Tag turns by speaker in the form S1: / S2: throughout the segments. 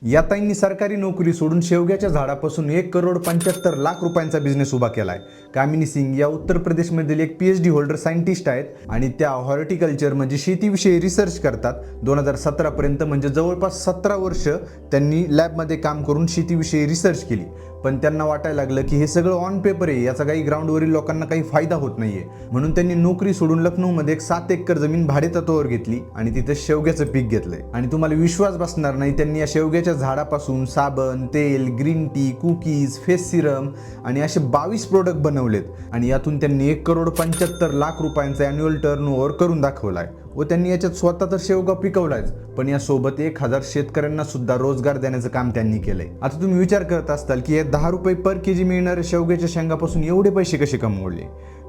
S1: या ताईंनी सरकारी नोकरी सोडून शेवग्याच्या झाडापासून 1,75,00,000 रुपयांचा बिझनेस उभा केलाय। कामिनी सिंग या उत्तर प्रदेशमधील एक PhD होल्डर सायंटिस्ट आहेत आणि त्या हॉर्टिकल्चर म्हणजे शेतीविषयी रिसर्च करतात। 2017 पर्यंत म्हणजे जवळपास 17 वर्ष त्यांनी लॅबमध्ये काम करून शेतीविषयी रिसर्च केली। पण त्यांना वाटायला लागलं की हे सगळं ऑन पेपर आहे, याचा काही ग्राउंडवरील लोकांना काही फायदा होत नाहीये। म्हणून त्यांनी नोकरी सोडून लखनौमध्ये एक 7 एकर जमीन भाडेतत्त्वावर घेतली आणि तिथे शेवग्याचं पीक घेतलंय। आणि तुम्हाला विश्वास बसणार नाही, त्यांनी या शेवग्याच्या झाडापासून साबण, तेल, green tea, cookies, face serum आणि असे 22 प्रोडक्ट बनवलेत आणि यातून त्यांनी 1,75,00,000 रुपयांचा अॅन्युअल टर्नओव्हर करून दाखवलाय। व त्यांनी याच्यात स्वतः तर शेवगा पिकवलायच, पण यासोबत 1,000 शेतकऱ्यांना सुद्धा रोजगार देण्याचं काम त्यांनी केलंय। आता तुम्ही विचार करत असताल की हे 10 रुपये पर केजी मिळणाऱ्या शेवग्याच्या शेंगापासून एवढे पैसे कसे कमवले?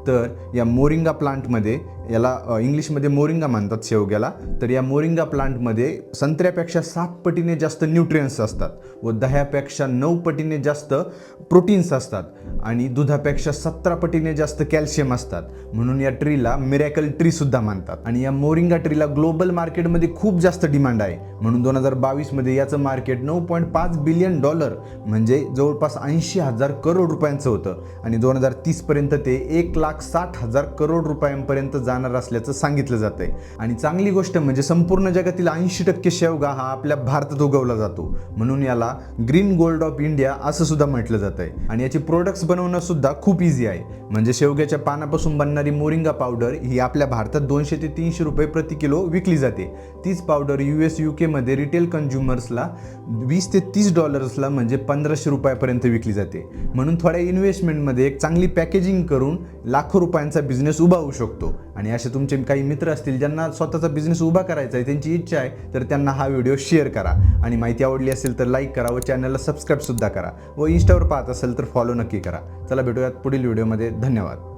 S1: तर या मोरिंगा प्लांटमध्ये, याला इंग्लिशमध्ये मोरिंगा म्हणतात शेवग्याला, तर या मोरिंगा प्लांटमध्ये संत्र्यापेक्षा 7 पटीने जास्त न्यूट्रियन्स असतात व दह्यापेक्षा 9 पटीने जास्त प्रोटीन्स असतात आणि दुधापेक्षा 17 पटीने जास्त कॅल्शियम असतात। म्हणून या ट्रीला मिरॅकल ट्री सुद्धा म्हणतात आणि या मोरिंगा ट्रीला ग्लोबल मार्केटमध्ये खूप जास्त डिमांड आहे। म्हणून 2022 मध्ये याचं मार्केट $9.5 बिलियन म्हणजे जवळपास 80,000 करोड रुपयांचं होतं आणि 2030 पर्यंत ते 1,60,000 करोड रुपयांपर्यंत जाणार असल्याचं सांगितलं जातंय। आणि चांगली गोष्ट म्हणजे संपूर्ण जगातील 80% शेवगा हा आपल्या भारतात उगवला जातो, म्हणून याला ग्रीन गोल्ड ऑफ इंडिया असं सुद्धा म्हटलं जातंय। आणि याची प्रोडक्ट्स बनवणं सुद्धा खूप इझी आहे। म्हणजे शेवग्याच्या पानापासून बनणारी मोरिंगा पावडर ही आपल्या भारतात 200 ते 300 रुपये प्रति किलो विकली जाते। तीच पावडर US UK मध्ये रिटेल कन्झ्युमर्सला $20 ते $30 म्हणजे 1,500 रुपयापर्यंत विकली जाते। म्हणून थोड्या इन्व्हेस्टमेंटमध्ये एक चांगली पॅकेजिंग करून लाखो रुपयांचा बिझनेस उभा होऊ शकतो। आणि असे तुमचे काही मित्र असतील ज्यांना स्वतःचा बिझनेस उभा करायचा आहे, त्यांची इच्छा आहे, तर त्यांना हा व्हिडिओ शेअर करा आणि माहिती आवडली असेल तर लाईक करा व चॅनलला सबस्क्राईब सुद्धा करा व इंस्टावर पाहत असेल तर फॉलो नक्की करा। चला भेटूयात पुढील व्हिडिओमध्ये। धन्यवाद।